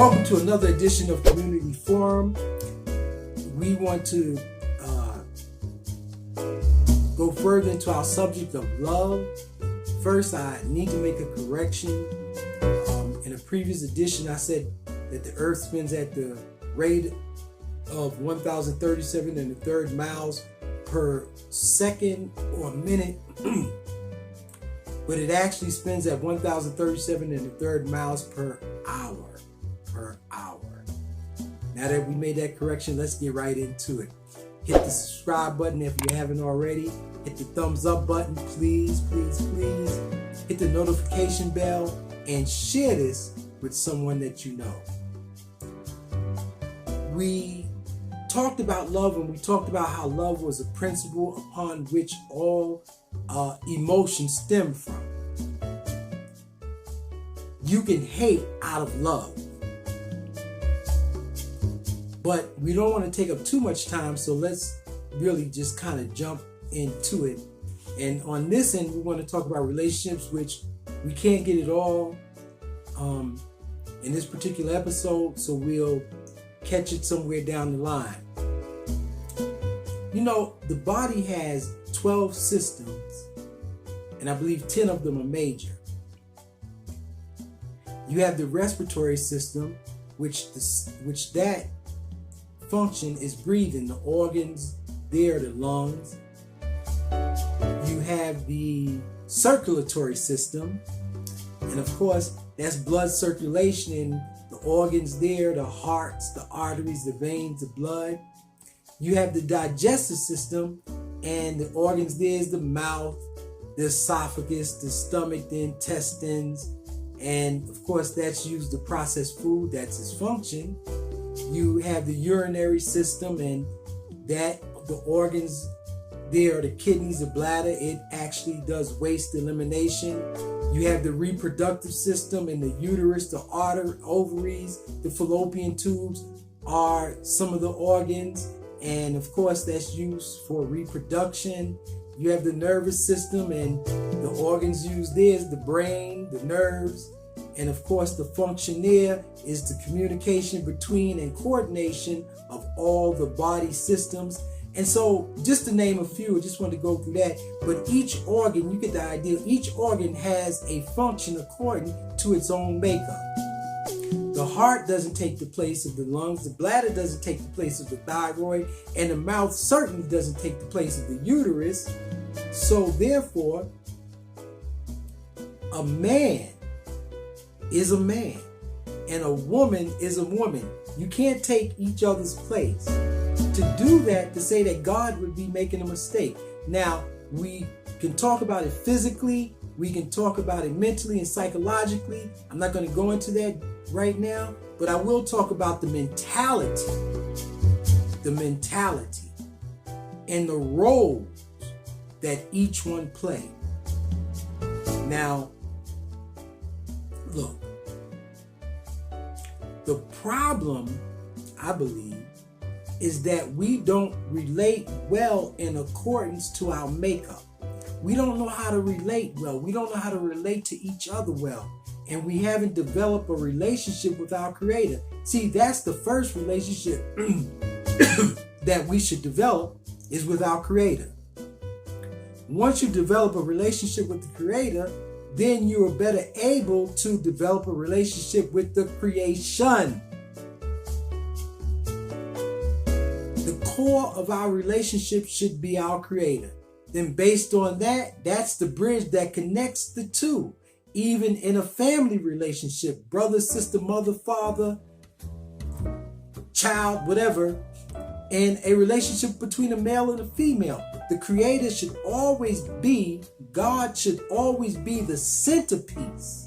Welcome to another edition of Community Forum. We want to go further into our subject of love. First, I need to make a correction. In a previous edition, I said that the earth spins at the rate of 1,037 and a third miles per second or minute, but it actually spins at 1,037 and a third miles per hour. Now that we made that correction, let's get right into it. Hit the subscribe button if you haven't already. Hit the thumbs up button, please. Hit the notification bell and share this with someone that you know. We talked about love, and we talked about how love was a principle upon which all emotions stem from. You can hate out of love, but we don't want to take up too much time, so let's really just kind of jump into it. And on this end, we want to talk about relationships, which we can't get it all in this particular episode, so we'll catch it somewhere down the line. You know, the body has 12 systems, and I believe 10 of them are major. You have the respiratory system, which that function is breathing. The organs there, the lungs. You have the circulatory system, and of course that's blood circulation, and the organs there, the hearts, the arteries, the veins, the blood. You have the digestive system, and the organs there is the mouth, the esophagus, the stomach, the intestines, and of course that's used to process food. That's its function. You have the urinary system, and that the organs there are the kidneys, the bladder. It actually does waste elimination. You have the reproductive system, and the uterus, the ovaries, the fallopian tubes are some of the organs, and of course that's used for reproduction. You have the nervous system, and the organs used there is the brain, the nerves, and of course the function there is the communication between and coordination of all the body systems. And so, just to name a few, I just want to go through that. But each organ, you get the idea, each organ has a function according to its own makeup. The heart doesn't take the place of the lungs, the bladder doesn't take the place of the thyroid, and the mouth certainly doesn't take the place of the uterus. So therefore, a man is a man, and a woman is a woman. You can't take each other's place. To do that, to say that God would be making a mistake. Now, we can talk about it physically, we can talk about it mentally and psychologically. I'm not going to go into that right now, but I will talk about the mentality and the roles that each one play. Now, look, the problem, I believe, is that we don't relate well in accordance to our makeup. We don't know how to relate well. We don't know how to relate to each other well. And we haven't developed a relationship with our Creator. See, that's the first relationship that we should develop, is with our Creator. Once you develop a relationship with the Creator, then you are better able to develop a relationship with the creation. The core of our relationship should be our Creator. Then based on that, that's the bridge that connects the two. Even in a family relationship, brother, sister, mother, father, child, whatever, and a relationship between a male and a female, the Creator should always be, God should always be the centerpiece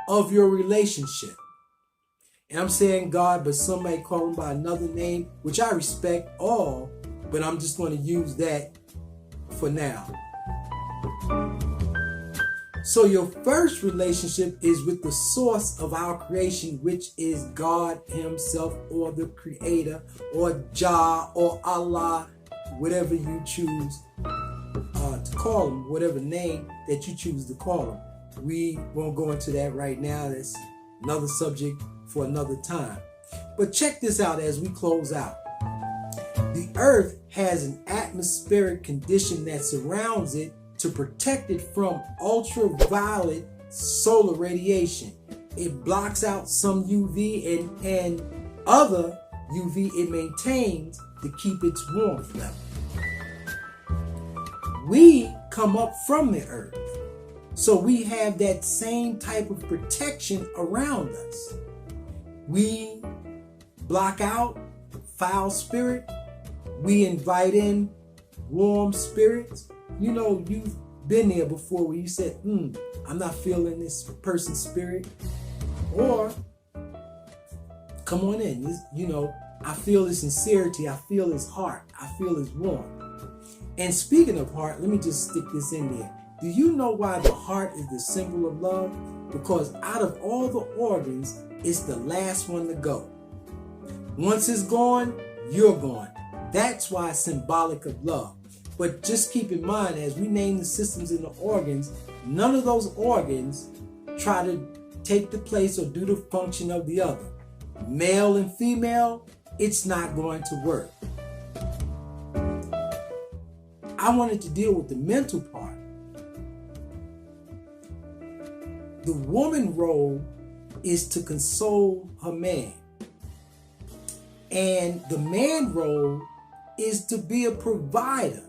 of your relationship. And I'm saying God, but some may call him by another name, which I respect all, but I'm just going to use that for now. So your first relationship is with the source of our creation, which is God himself, or the Creator, or Jah, or Allah, whatever you choose to call him, whatever name that you choose to call him. We won't go into that right now. That's Another subject for another time. But check this out as we close out. The earth has an atmospheric condition that surrounds it to protect it from ultraviolet solar radiation. It blocks out some UV and other UV it maintains to keep its warmth level. We come up from the earth, so we have that same type of protection around us. We block out foul spirit. We invite in warm spirits. You know, you've been there before where you said, I'm not feeling this person's spirit. Or, come on in. You know, I feel his sincerity. I feel his heart. I feel his warmth. And speaking of heart, let me just stick this in there. Do you know why the heart is the symbol of love? Because out of all the organs, it's the last one to go. Once it's gone, you're gone. That's why it's symbolic of love. But just keep in mind, as we name the systems in the organs, none of those organs try to take the place or do the function of the other. Male and female, it's not going to work. I wanted to deal with the mental part. The woman role is to console her man. And the man role is to be a provider.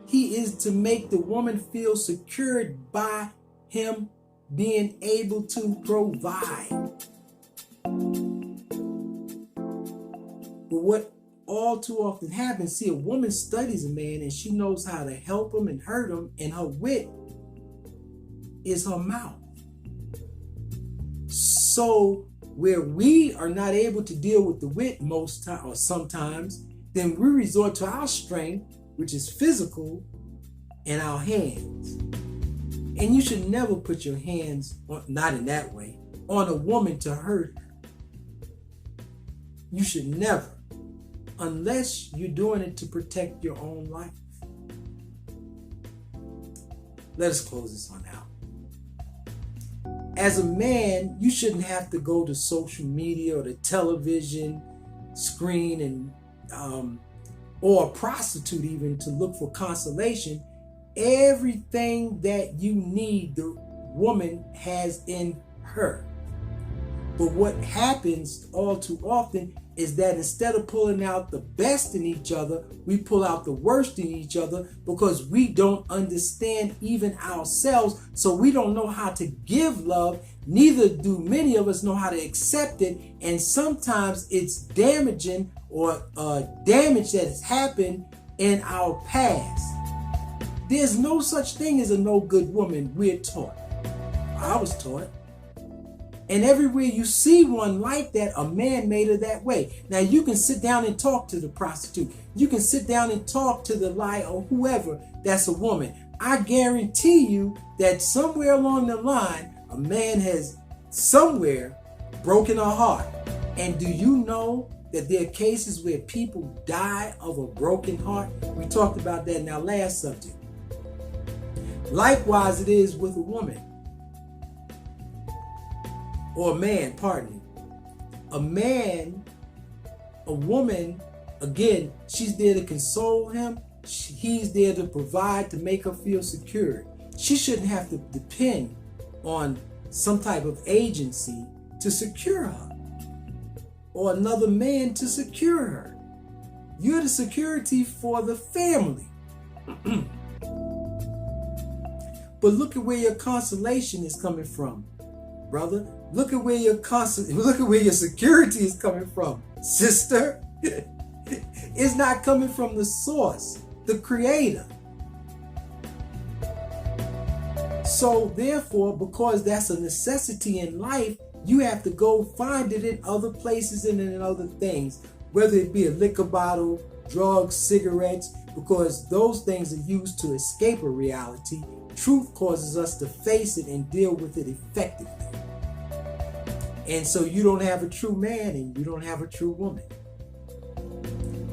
He is to make the woman feel secured by him being able to provide. But what all too often happens, see, a woman studies a man and she knows how to help him and hurt him, and her wit is her mouth. So where we are not able to deal with the wit most times or sometimes, then we resort to our strength, which is physical, and our hands. And you should never put your hands, not in that way, on a woman to hurt her. You should never, unless you're doing it to protect your own life. Let us close this one out. As a man, you shouldn't have to go to social media or the television screen and or a prostitute even to look for consolation. Everything that you need, the woman has in her. But what happens all too often is that instead of pulling out the best in each other, we pull out the worst in each other because we don't understand even ourselves. So we don't know how to give love. Neither do many of us know how to accept it. And sometimes it's damaging or damage that has happened in our past. There's no such thing as a no good woman, we're taught. I was taught. And everywhere you see one like that, a man made her that way. Now you can sit down and talk to the prostitute. You can sit down and talk to the liar or whoever that's a woman. I guarantee you that somewhere along the line, a man has somewhere broken her heart. And do you know that there are cases where people die of a broken heart? We talked about that in our last subject. Likewise it is with a woman. Or a man, pardon me. A man, a woman, again, she's there to console him. He's there to provide, to make her feel secure. She shouldn't have to depend on some type of agency to secure her, or another man to secure her. You're the security for the family. But look at where your consolation is coming from, brother. Look at where your security is coming from, sister. It's not coming from the source, the creator. So therefore, because that's a necessity in life, you have to go find it in other places and in other things, whether it be a liquor bottle, drugs, cigarettes, because those things are used to escape a reality. Truth causes us to face it and deal with it effectively. And so you don't have a true man and you don't have a true woman.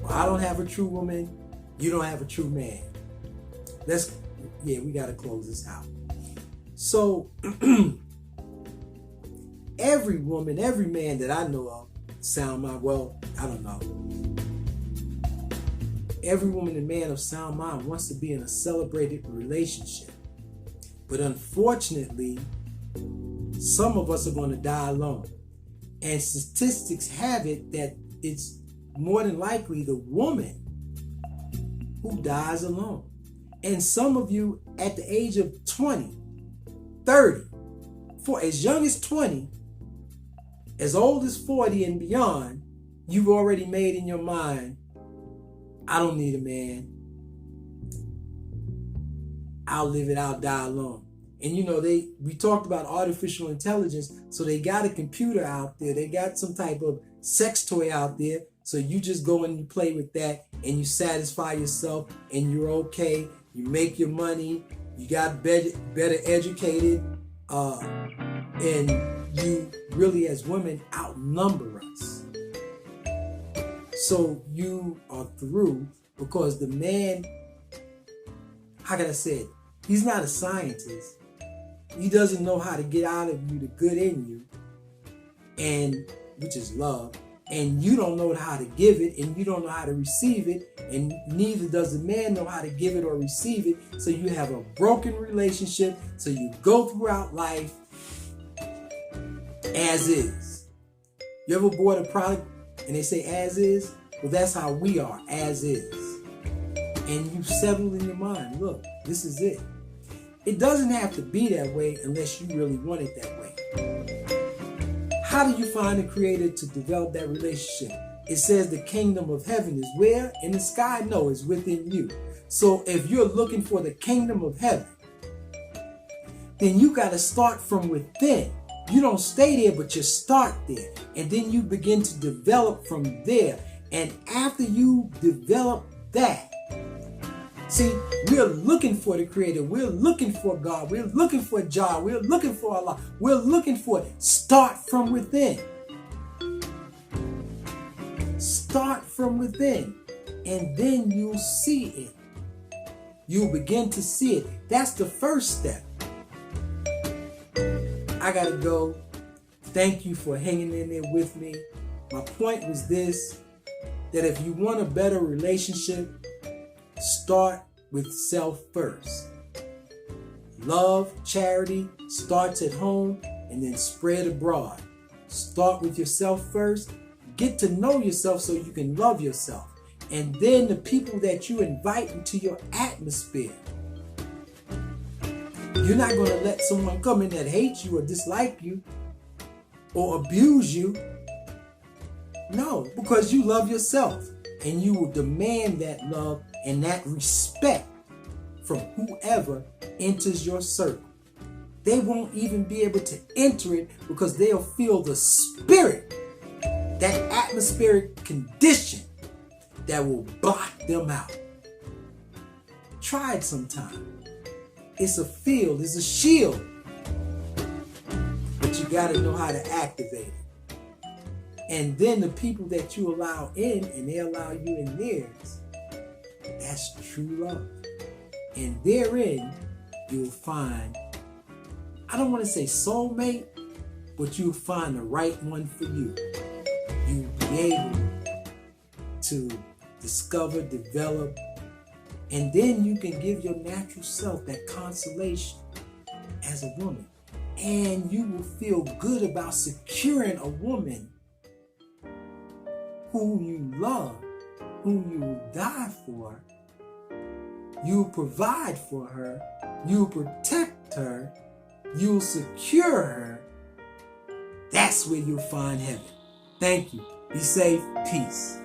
Well, I don't have a true woman. You don't have a true man. We got to close this out. So every woman, every man that I know of, sound mind, well, I don't know. Every woman and man of sound mind wants to be in a celebrated relationship. But unfortunately, some of us are going to die alone. And statistics have it that it's more than likely the woman who dies alone. And some of you at the age of 20, 30, for as young as 20, as old as 40 and beyond, you've already made in your mind, I don't need a man. I'll live it, I'll die alone. And you know, we talked about artificial intelligence, so they got a computer out there, they got some type of sex toy out there, so you just go and you play with that and you satisfy yourself and you're okay, you make your money, you got better educated, and you really as women outnumber us. So you are through because the man, how can I say it? He's not a scientist. He doesn't know how to get out of you the good in you, and which is love, and you don't know how to give it, and you don't know how to receive it, and neither does the man know how to give it or receive it. So you have a broken relationship. So you go throughout life as is. You ever bought a product and they say as is? Well, that's how we are, as is. And you settle in your mind, look, this is it. It doesn't have to be that way unless you really want it that way. How do you find a creator to develop that relationship? It says the kingdom of heaven is where? In the sky? No, it's within you. So if you're looking for the kingdom of heaven, then you got to start from within. You don't stay there, but you start there. And then you begin to develop from there. And after you develop that, see, we're looking for the creator. We're looking for God. We're looking for Jah. We're looking for Allah. We're looking for it. Start from within. Start from within. And then you'll see it. You'll begin to see it. That's the first step. I got to go. Thank you for hanging in there with me. My point was this, that if you want a better relationship, start with self first. Love, charity starts at home and then spread abroad. Start with yourself first. Get to know yourself so you can love yourself. And then the people that you invite into your atmosphere. You're not going to let someone come in that hates you or dislike you or abuse you. No, because you love yourself and you will demand that love and that respect from whoever enters your circle. They won't even be able to enter it because they'll feel the spirit, that atmospheric condition that will block them out. Try it sometime. It's a field, it's a shield. But you got to know how to activate it. And then the people that you allow in and they allow you in theirs, that's true love. And therein, you'll find, I don't want to say soulmate, but you'll find the right one for you. You'll be able to discover, develop, and then you can give your natural self that consolation as a woman. And you will feel good about securing a woman whom you love, whom you will die for. You'll provide for her. You'll protect her. You'll secure her. That's where you'll find heaven. Thank you. Be safe. Peace.